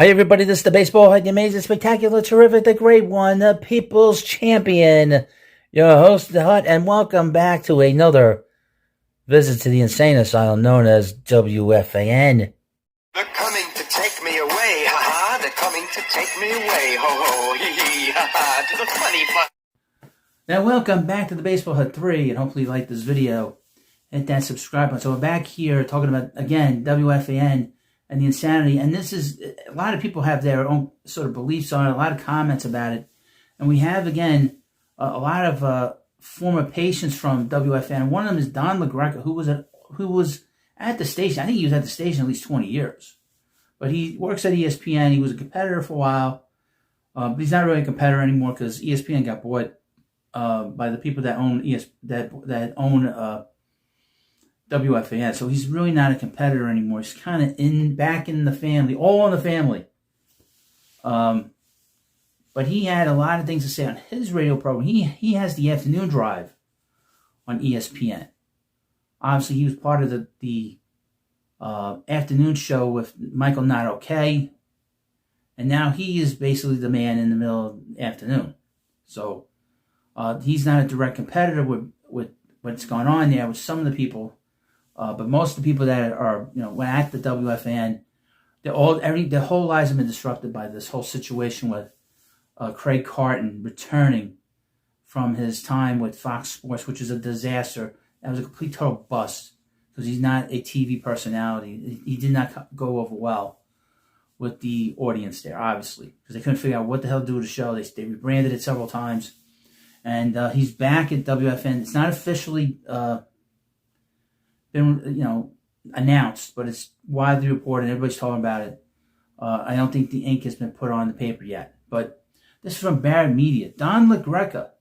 Hi, everybody. This is the baseball head, the amazing, spectacular, terrific, the great one, the people's champion, your host, the Hut, and welcome back to another visit to the insane asylum known as WFAN. They're coming to take me away, ha-ha. They're coming to take me away, ho-ho, hee-hee, ha-ha, to the funny fun. Now, welcome back to the Baseball Hut 3, and hopefully you like this video. Hit that subscribe button. So we're back here talking about, again, WFAN and the insanity. And this is, a lot of people have their own sort of beliefs on it, a lot of comments about it. And we have, again, a lot of former patients from WFAN. One of them is Don Greca, who was at the station. I think he was at the station at least 20 years. But he works at ESPN. He was a competitor for a while. But he's not really a competitor anymore because ESPN got bought by the people that own WFAN. So he's really not a competitor anymore. He's kind of back in the family, all in the family. But he had a lot of things to say on his radio program. He has the afternoon drive on ESPN. Obviously, he was part of the afternoon show with Michael Not Okay. And now he is basically the man in the middle of the afternoon. So he's not a direct competitor with what's going on there with some of the people. But most of the people that are, at the WFAN, their whole lives have been disrupted by this whole situation with Craig Carton returning from his time with Fox Sports, which is a disaster. That was a complete total bust because he's not a TV personality. He did not go over well with the audience there, obviously, because they couldn't figure out what the hell to do with the show. They rebranded it several times. And he's back at WFN. It's not officially been, announced, but it's widely reported. Everybody's talking about it. I don't think the ink has been put on the paper yet. But this is from Barrett Media. Don Greca.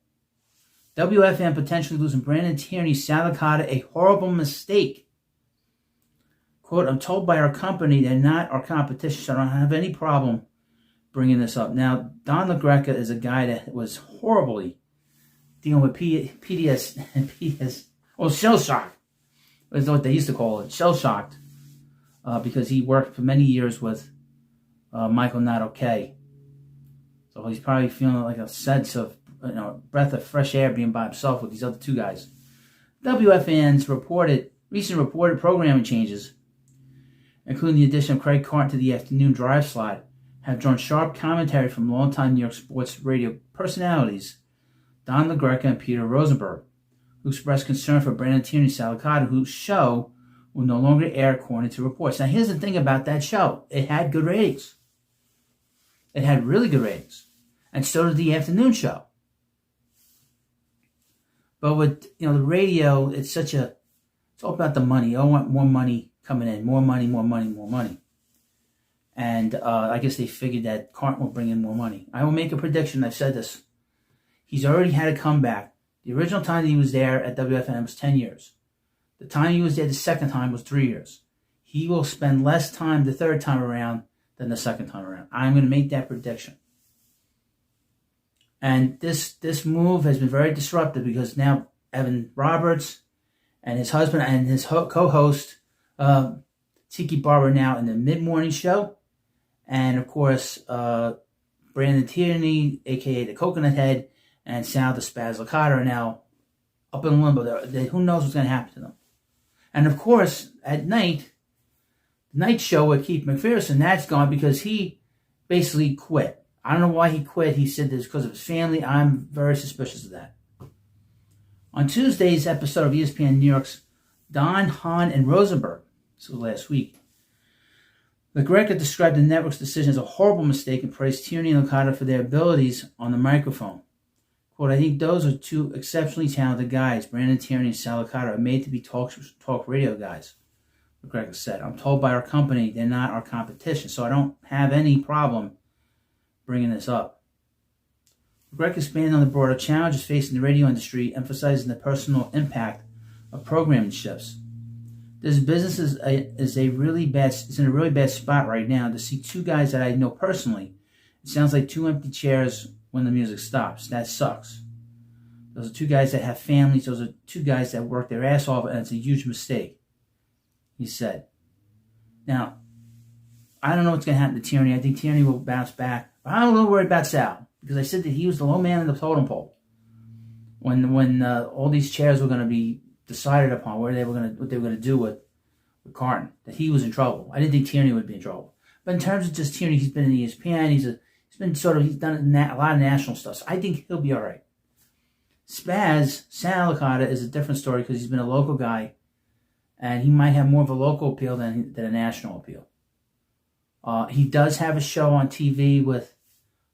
WFN potentially losing Brandon Tierney, Salicata, a horrible mistake. Quote, I'm told by our company they're not our competition, so I don't have any problem bringing this up. Now, Don Greca is a guy that was horribly dealing with shell shock. Is what they used to call it, shell shocked, because he worked for many years with Michael Not Okay. So he's probably feeling like a sense of, breath of fresh air being by himself with these other two guys. WFAN's recent reported programming changes, including the addition of Craig Carton to the afternoon drive slot, have drawn sharp commentary from longtime New York sports radio personalities Don Greca and Peter Rosenberg, who expressed concern for Brandon Tierney Salicata, whose show will no longer air according to reports. Now, here's the thing about that show. It had good ratings. It had really good ratings. And so did the afternoon show. But with, the radio, it's all about the money. I want more money coming in. More money, more money, more money. And I guess they figured that Carton will bring in more money. I will make a prediction. I've said this. He's already had a comeback. The original time that he was there at WFN was 10 years. The time he was there the second time was 3 years. He will spend less time the third time around than the second time around. I'm going to make that prediction. And this move has been very disruptive because now Evan Roberts and his husband and his co-host, Tiki Barber, now in the mid-morning show. And, of course, Brandon Tierney, a.k.a. the Coconut Head, and Sal the Spaz Licata are now up in limbo. Who knows what's going to happen to them? And, of course, at night, the night show with Keith McPherson, that's gone because he basically quit. I don't know why he quit. He said this because of his family. I'm very suspicious of that. On Tuesday's episode of ESPN New York's Don, Hahn, and Rosenberg, this was last week, Greca described the network's decision as a horrible mistake and praised Tierney and Licata for their abilities on the microphone. Quote, I think those are two exceptionally talented guys. Brandon Tierney and Salicata are made to be talk radio guys, Greca said. I'm told by our company they're not our competition, so I don't have any problem bringing this up. Greca expanded on the broader challenges facing the radio industry, emphasizing the personal impact of programming shifts. This business is in a really bad spot right now. To see two guys that I know personally, it sounds like two empty chairs when the music stops. That sucks. Those are two guys that have families. Those are two guys that work their ass off, and it's a huge mistake, he said. Now, I don't know what's going to happen to Tierney. I think Tierney will bounce back. But I'm a little worried about Sal because I said that he was the low man in the totem pole when all these chairs were going to be decided upon, what they were going to do with Carton. That he was in trouble. I didn't think Tierney would be in trouble. But in terms of just Tierney, he's been in ESPN. He's done a lot of national stuff. So I think he'll be all right. Sal Licata is a different story because he's been a local guy, and he might have more of a local appeal than a national appeal. He does have a show on TV with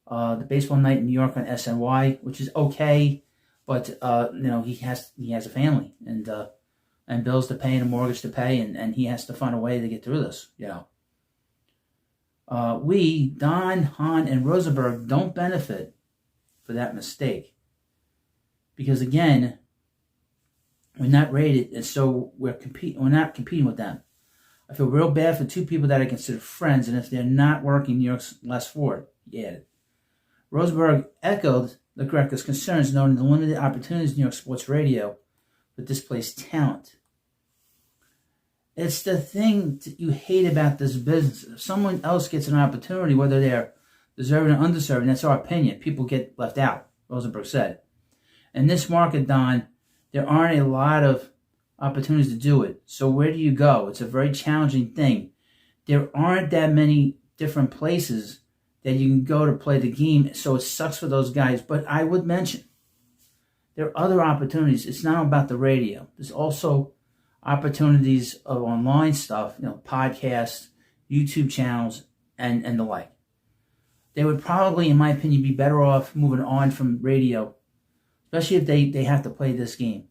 the Baseball Night in New York on SNY, which is okay, but he has a family and bills to pay and a mortgage to pay, and he has to find a way to get through this. Don, Hahn, and Rosenberg don't benefit for that mistake because again, we're not rated, and so we're not competing with them. I feel real bad for two people that I consider friends, and if they're not working, New York's less for it. Yeah. Rosenberg echoed the Greca's concerns, noting the limited opportunities in New York sports radio with displaced talent. It's the thing that you hate about this business. If someone else gets an opportunity, whether they're deserving or undeserving, that's our opinion. People get left out, Rosenberg said. In this market, Don, there aren't a lot of opportunities to do it. So where do you go? It's a very challenging thing. There aren't that many different places that you can go to play the game, so it sucks for those guys. But I would mention, there are other opportunities. It's not about the radio. There's also opportunities of online stuff, podcasts, YouTube channels, and the like. They would probably, in my opinion, be better off moving on from radio, especially if they have to play this game.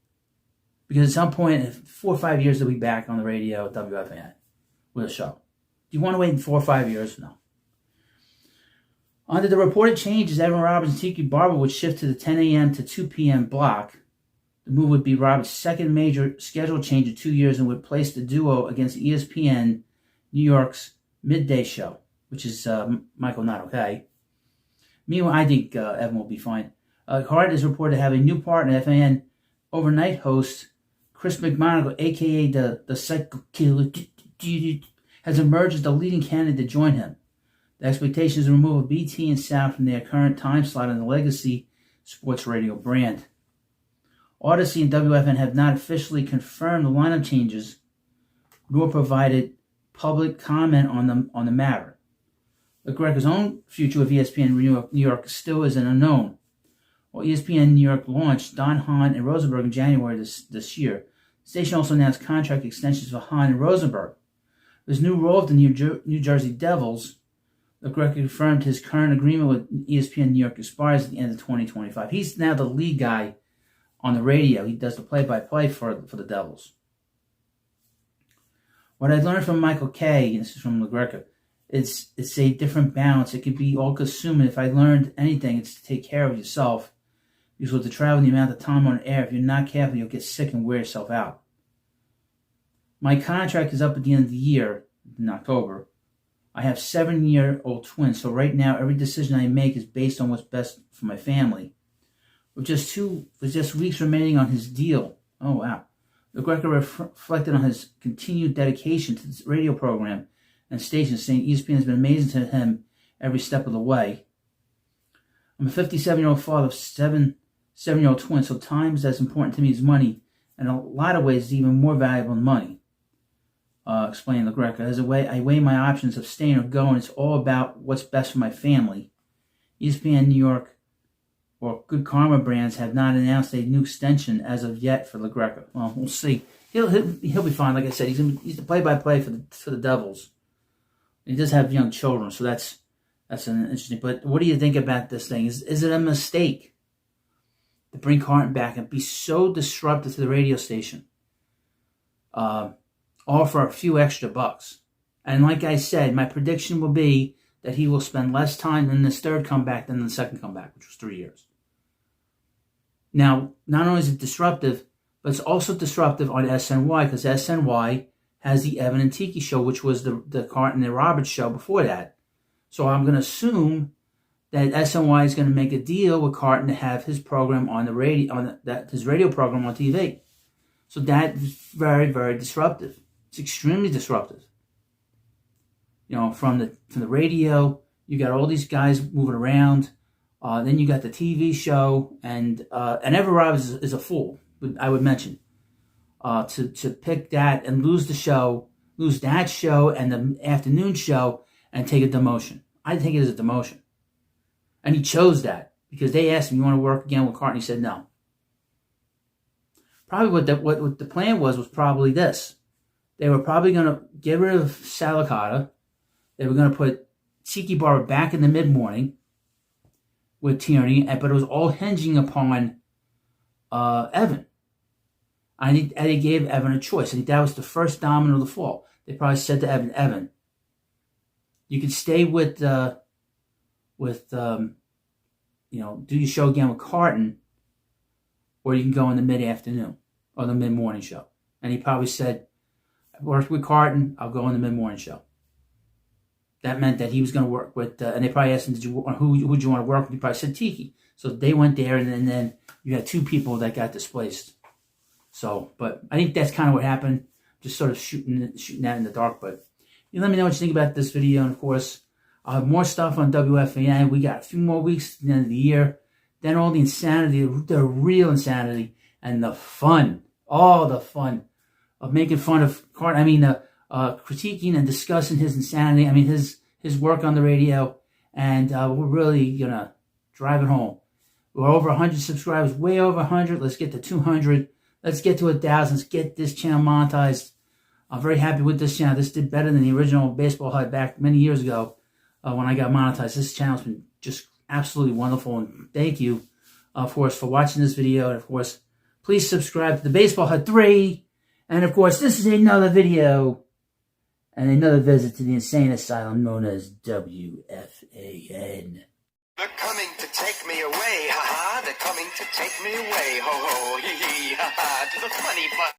Because at some point, in 4 or 5 years, they'll be back on the radio at WFAN with a show. Do you want to wait 4 or 5 years? No. Under the reported changes, Evan Roberts and Tiki Barber would shift to the 10 a.m. to 2 p.m. block. The move would be Roberts' second major schedule change in 2 years and would place the duo against ESPN New York's midday show, which is Michael not okay. Meanwhile, I think Evan will be fine. Carton is reported to have a new partner, FAN overnight host Chris McMonagle, a.k.a. the Psycho Killer, has emerged as the leading candidate to join him. The expectation is the removal of BT and Sound from their current time slot in the legacy sports radio brand. Odyssey and WFN have not officially confirmed the lineup changes, nor provided public comment on the matter. The Greca's own future with ESPN New York still is an unknown. While ESPN New York launched Don Hahn and Rosenberg in January this year, the station also announced contract extensions for Hahn and Rosenberg. His new role with the New Jersey Devils, the Greca confirmed his current agreement with ESPN New York expires at the end of 2025. He's now the lead guy on the radio. He does the play-by-play for the Devils. What I learned from Michael Kay, and this is from the Greca, it's a different balance. It could be all-consuming. If I learned anything, it's to take care of yourself. Because with the travel and the amount of time on air, if you're not careful, you'll get sick and wear yourself out. My contract is up at the end of the year, in October. I have 7-year-old twins, so right now every decision I make is based on what's best for my family. With just weeks remaining on his deal. Oh, wow. The Greca reflected on his continued dedication to this radio program and station, saying ESPN has been amazing to him every step of the way. I'm a 57-year-old father of 7-year-old twins, so time is as important to me as money, and in a lot of ways it's even more valuable than money. Explained the Greca. As I weigh my options of staying or going, it's all about what's best for my family. ESPN New York or Good Karma brands have not announced a new extension as of yet for the Greca. Well, we'll see. He'll be fine. Like I said, he's the play-by-play for the Devils. He does have young children, so that's an interesting. But what do you think about this thing? Is it a mistake to bring Carton back and be so disruptive to the radio station? All for a few extra bucks. And like I said, my prediction will be that he will spend less time in this third comeback than the second comeback, which was 3 years. Now, not only is it disruptive, but it's also disruptive on SNY, because SNY has the Evan and Tiki show, which was the Carton and Roberts show before that. So I'm going to assume that SNY is going to make a deal with Carton to have his program on the radio, his radio program on TV. So that is very, very disruptive. It's extremely disruptive. from the radio. You got all these guys moving around. Then you got the TV show, and Evan Roberts is a fool, I would mention, to pick that and lose that show and the afternoon show and take a demotion. I take it as a demotion. And he chose that because they asked him, "You want to work again with Carton?" He said no. Probably what the plan was probably this. They were probably going to get rid of Salicata. They were going to put Tiki Barber back in the mid-morning with Tierney, but it was all hinging upon Evan. I think they gave Evan a choice. I think that was the first domino to fall. They probably said to Evan, you can stay with do your show again with Carton, or you can go in the mid-afternoon or the mid-morning show. And he probably said, I worked with Carton, I'll go in the mid-morning show. That meant that he was going to work with, and they probably asked him, who would you want to work with? He probably said Tiki. So they went there, and then you had two people that got displaced. So, but I think that's kind of what happened. Just sort of shooting that in the dark. But let me know what you think about this video. And of course, I'll have more stuff on WFAN. We got a few more weeks to the end of the year. Then all the insanity, the real insanity, and the fun, all the fun of making fun of Carton. Critiquing and discussing his insanity. His work on the radio. And we're really going to drive it home. We're over 100 subscribers, way over 100. Let's get to 200. Let's get to 1,000. Let's get this channel monetized. I'm very happy with this channel. This did better than the original Baseball Hut back many years ago when I got monetized. This channel's been just absolutely wonderful. And thank you, of course, for watching this video. And, of course, please subscribe to the Baseball Hut 3. And, of course, this is another video and another visit to the insane asylum known as WFAN. They're coming to take me away, ha-ha. They're coming to take me away, ho-ho, hee-hee, ha-ha. To the funny part.